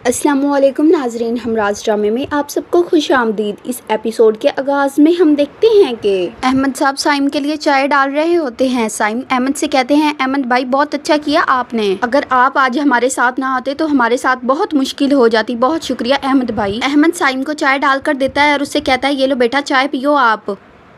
अस्सलामुअलैकुम नाजरीन, हम राज ड्रामे में आप सबको खुश आमदीद। इस एपिसोड के आगाज़ में हम देखते हैं कि अहमद साहब साइम के लिए चाय डाल रहे होते हैं। साइम अहमद से कहते हैं, अहमद भाई बहुत अच्छा किया आपने, अगर आप आज हमारे साथ ना आते तो हमारे साथ बहुत मुश्किल हो जाती। बहुत शुक्रिया अहमद भाई। अहमद साइम को चाय डाल कर देता है और उससे कहता है, ये लो बेटा चाय पियो आप।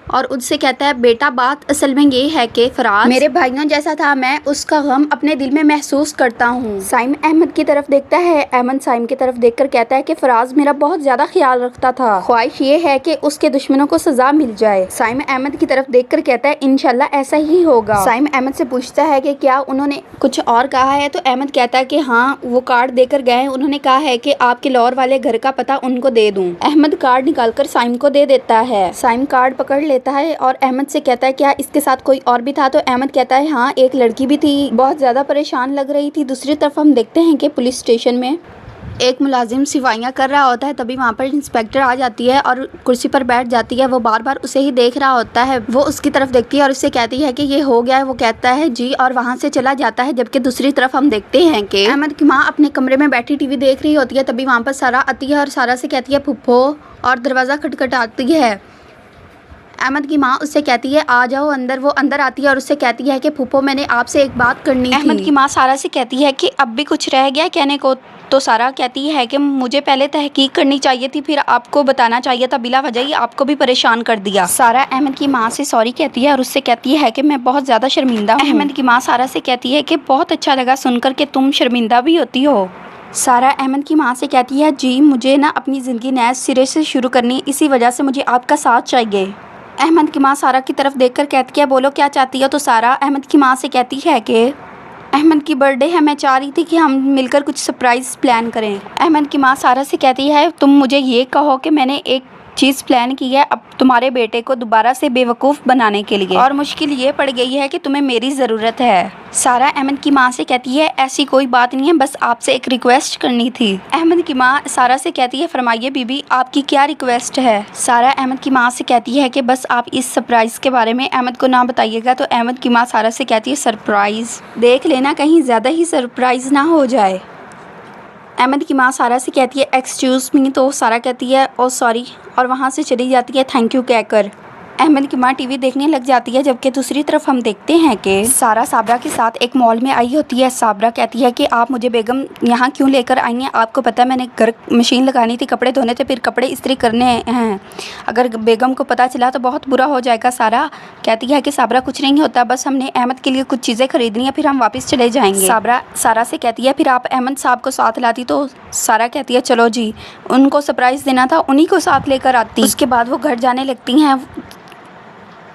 और उससे कहता है, बेटा बात असल में ये है कि फराज मेरे भाइयों जैसा था, मैं उसका गम अपने दिल में महसूस करता हूँ। साइम अहमद की तरफ देखता है। अहमद साइम की तरफ देखकर कहता है कि फराज मेरा बहुत ज्यादा ख्याल रखता था, ख्वाहिश ये है कि उसके दुश्मनों को सजा मिल जाए। साइम अहमद की तरफ देखकर कहता है, इंशाल्लाह ऐसा ही होगा। साइम अहमद से पूछता है कि क्या उन्होंने कुछ और कहा है, तो अहमद कहता है कि हाँ, वो कार्ड देकर गए, उन्होंने कहा है कि आपके लाहौर वाले घर का पता उनको दे दूं। अहमद कार्ड निकालकर साइम को दे देता है। साइम कार्ड पकड़ लेता है और अहमद से कहता है, क्या इसके साथ कोई और भी था, तो अहमद कहता है, हाँ एक लड़की भी थी, बहुत ज्यादा परेशान लग रही थी। दूसरी तरफ हम देखते हैं कि पुलिस स्टेशन में एक मुलाजिम सिवाइयाँ कर रहा होता है। तभी वहाँ पर इंस्पेक्टर आ जाती है और कुर्सी पर बैठ जाती है। वो बार बार उसे ही देख रहा होता है। वो उसकी तरफ देखती है और उससे कहती है कि ये हो गया है। वो कहता है जी, और वहाँ से चला जाता है। जबकि दूसरी तरफ हम देखते हैं कि अहमद की माँ अपने कमरे में बैठी टीवी देख रही होती है। तभी वहाँ पर सारा आती है और सारा से कहती है, फुप्पो, और दरवाज़ा खटखटाती है। अहमद की माँ उससे कहती है, आ जाओ अंदर। वो अंदर आती है और उससे कहती है कि फूफो, मैंने आपसे एक बात करनी थी। अहमद की माँ सारा से कहती है कि अब भी कुछ रह गया कहने को, तो सारा कहती है कि मुझे पहले तहकीक करनी चाहिए थी, फिर आपको बताना चाहिए था, बिला वजह ही आपको भी परेशान कर दिया। सारा अहमद की माँ से सॉरी कहती है और उससे कहती है कि मैं बहुत ज़्यादा शर्मिंदा हूँ। अहमद की माँ सारा से कहती है कि बहुत अच्छा लगा सुनकर कि तुम शर्मिंदा भी होती हो। सारा अहमद की माँ से कहती है, जी मुझे ना अपनी ज़िंदगी नए सिरे से शुरू करनी, इसी वजह से मुझे आपका साथ चाहिए। अहमद की माँ सारा की तरफ देखकर कहती है, बोलो क्या चाहती हो। तो सारा अहमद की माँ से कहती है कि अहमद की बर्थडे है, मैं चाह रही थी कि हम मिलकर कुछ सरप्राइज़ प्लान करें। अहमद की माँ सारा से कहती है, तुम मुझे ये कहो कि मैंने एक चीज़ प्लान की है अब तुम्हारे बेटे को दोबारा से बेवकूफ़ बनाने के लिए, और मुश्किल ये पड़ गई है कि तुम्हें मेरी ज़रूरत है। सारा अहमद की माँ से कहती है, ऐसी कोई बात नहीं है, बस आपसे एक रिक्वेस्ट करनी थी। अहमद की माँ सारा से कहती है, फरमाइए बीबी, आपकी क्या रिक्वेस्ट है। सारा अहमद की माँ से कहती है कि बस आप इस सरप्राइज़ के बारे में अहमद को ना बताइएगा। तो अहमद की माँ सारा से कहती है, सरप्राइज़ देख लेना, कहीं ज़्यादा ही सरप्राइज़ ना हो जाए। अहमद की माँ सारा से कहती है, एक्सक्यूज़ मी। तो सारा कहती है, ओ सॉरी, और वहाँ से चली जाती है थैंक यू कहकर। अहमद की माँ टीवी देखने लग जाती है। जबकि दूसरी तरफ हम देखते हैं कि सारा साबरा के साथ एक मॉल में आई होती है। साबरा कहती है कि आप मुझे बेगम यहाँ क्यों लेकर आई हैं, आपको पता है मैंने घर मशीन लगानी थी, कपड़े धोने थे, फिर कपड़े इस्त्री करने हैं, अगर बेगम को पता चला तो बहुत बुरा हो जाएगा। सारा कहती है कि साबरा कुछ नहीं होता, बस हमने अहमद के लिए कुछ चीज़ें खरीदनी है, फिर हम वापस चले जाएंगे। साबरा सारा से कहती है, फिर आप अहमद साहब को साथ लाती। तो सारा कहती है, चलो जी, उनको सरप्राइज़ देना था, उन्हीं को साथ लेकर आती। उसके बाद वो घर जाने लगती हैं।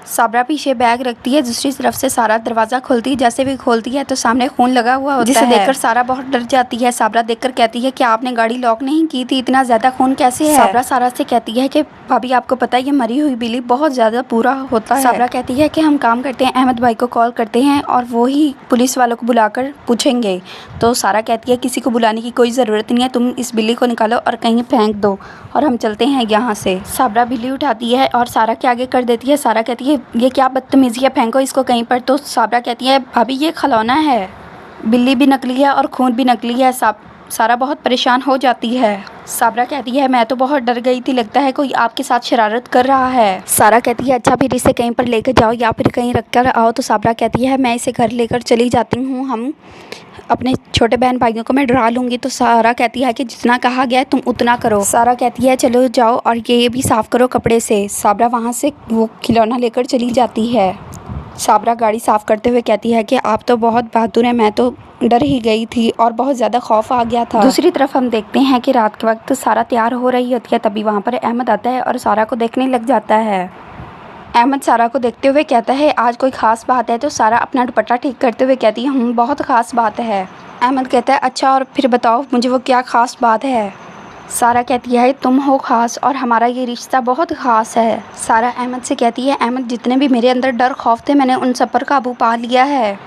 साबरा पीछे बैग रखती है। दूसरी तरफ से सारा दरवाज़ा खोलती है। जैसे भी खोलती है तो सामने खून लगा हुआ होता है, जिसे देखकर सारा बहुत डर जाती है। साबरा देखकर कहती है कि आपने गाड़ी लॉक नहीं की थी, इतना ज़्यादा खून कैसे है। साबरा सारा से कहती है कि भाभी आपको पता है ये मरी हुई बिल्ली बहुत ज़्यादा बुरा होता है। साबरा कहती है कि हम काम करते हैं, अहमद भाई को कॉल करते हैं और वो ही पुलिस वालों को बुलाकर पूछेंगे। तो सारा कहती है, किसी को बुलाने की कोई ज़रूरत नहीं है, तुम इस बिल्ली को निकालो और कहीं फेंक दो और हम चलते हैं यहाँ से। साबरा बिल्ली उठाती है और सारा के आगे कर देती है। सारा कहती है, ये क्या बदतमीज़ी है, फेंको इसको कहीं पर। तो साबरा कहती है, भाभी ये खिलौना है, बिल्ली भी नकली है और खून भी नकली है। सारा बहुत परेशान हो जाती है। साबरा कहती है, मैं तो बहुत डर गई थी, लगता है कोई आपके साथ शरारत कर रहा है। सारा कहती है, अच्छा फिर इसे कहीं पर लेकर जाओ या फिर कहीं रख कर आओ। तो साबरा कहती है, मैं इसे घर लेकर चली जाती हूँ, हम अपने छोटे बहन भाइयों को मैं डरा लूँगी। तो सारा कहती है कि जितना कहा गया है तुम उतना करो। सारा कहती है, चलो जाओ और ये भी साफ़ करो कपड़े से। साबरा वहाँ से वो खिलौना लेकर चली जाती है। साबरा गाड़ी साफ़ करते हुए कहती है कि आप तो बहुत बहादुर हैं, मैं तो डर ही गई थी और बहुत ज़्यादा खौफ आ गया था। दूसरी तरफ हम देखते हैं कि रात के वक्त सारा तैयार हो रही होती है। तभी वहाँ पर अहमद आता है और सारा को देखने लग जाता है। अहमद सारा को देखते हुए कहता है, आज कोई ख़ास बात है। तो सारा अपना दुपट्टा ठीक करते हुए कहती है, बहुत ख़ास बात है। अहमद कहता है, अच्छा और फिर बताओ मुझे वो क्या ख़ास बात है। सारा कहती है, तुम हो ख़ास और हमारा ये रिश्ता बहुत ख़ास है। सारा अहमद से कहती है, अहमद जितने भी मेरे अंदर डर खौफ थे मैंने उन सब पर काबू पा लिया है।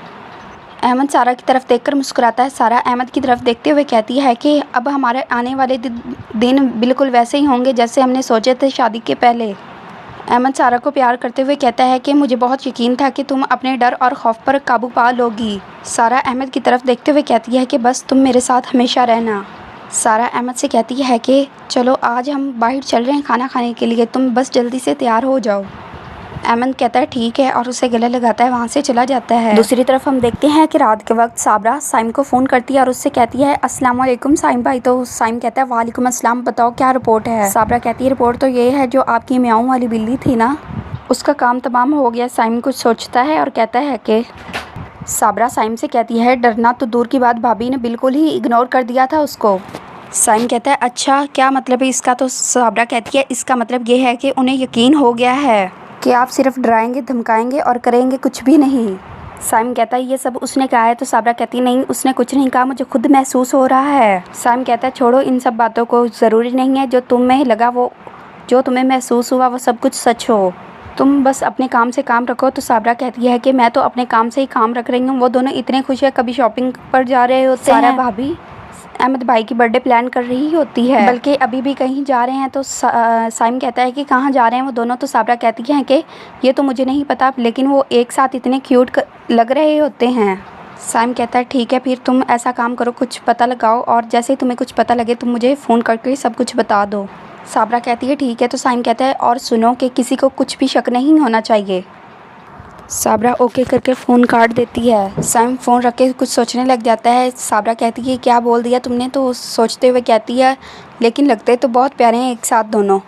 अहमद सारा की तरफ देखकर मुस्कुराता है। सारा अहमद की तरफ देखते हुए कहती है कि अब हमारे आने वाले दिन बिल्कुल वैसे ही होंगे जैसे हमने सोचे थे शादी के पहले। अहमद सारा को प्यार करते हुए कहता है कि मुझे बहुत यकीन था कि तुम अपने डर और खौफ पर काबू पा लोगी। सारा अहमद की तरफ देखते हुए कहती है कि बस तुम मेरे साथ हमेशा रहना। सारा अहमद से कहती है कि चलो आज हम बाहर चल रहे हैं खाना खाने के लिए, तुम बस जल्दी से तैयार हो जाओ। अहमद कहता है ठीक है और उसे गले लगाता है, वहाँ से चला जाता है। दूसरी तरफ हम देखते हैं कि रात के वक्त साबरा साइम को फ़ोन करती है और उससे कहती है अस्सलाम वालेकुम साइम भाई। तो साइम कहता है वालेकुम अस्सलाम, बताओ क्या रिपोर्ट है। साबरा कहती है रिपोर्ट तो ये है, जो आपकी म्याऊं वाली बिल्ली थी ना, उसका काम तमाम हो गया। साइम कुछ सोचता है और कहता है कि साबरा साइम से कहती है डरना तो दूर की बात, भाभी ने बिल्कुल ही इग्नोर कर दिया था उसको। साइम कहता है अच्छा क्या मतलब है इसका। तो साबरा कहती है इसका मतलब ये है कि उन्हें यकीन हो गया है कि आप सिर्फ डराएंगे धमकाएंगे और करेंगे कुछ भी नहीं। साइम कहता है ये सब उसने कहा है। तो साबरा कहती है नहीं उसने कुछ नहीं कहा, मुझे खुद महसूस हो रहा है। साइम कहता है छोड़ो इन सब बातों को, ज़रूरी नहीं है जो तुम्हें लगा वो, जो तुम्हें महसूस हुआ वो सब कुछ सच हो, तुम बस अपने काम से काम रखो। तो साबरा कहती है कि मैं तो अपने काम से ही काम रख रही हूँ। वो दोनों इतने खुश है, कभी शॉपिंग पर जा रहे होते हैं, सारा भाभी अहमद भाई की बर्थडे प्लान कर रही होती है, बल्कि अभी भी कहीं जा रहे हैं। तो साइम कहता है कि कहाँ जा रहे हैं वो दोनों। तो साबरा कहती है कि ये तो मुझे नहीं पता, लेकिन वो एक साथ इतने क्यूट लग रहे होते हैं। साइम कहता है ठीक है फिर तुम ऐसा काम करो, कुछ पता लगाओ और जैसे ही तुम्हें कुछ पता लगे तुम मुझे फ़ोन करके सब कुछ बता दो। साबरा कहती है ठीक है। तो साइम कहता है और सुनो कि किसी को कुछ भी शक नहीं होना चाहिए। साबरा ओके करके फ़ोन काट देती है। साइम फ़ोन रख के कुछ सोचने लग जाता है। साबरा कहती है क्या बोल दिया तुमने। तो सोचते हुए कहती है लेकिन लगते तो बहुत प्यारे हैं एक साथ दोनों।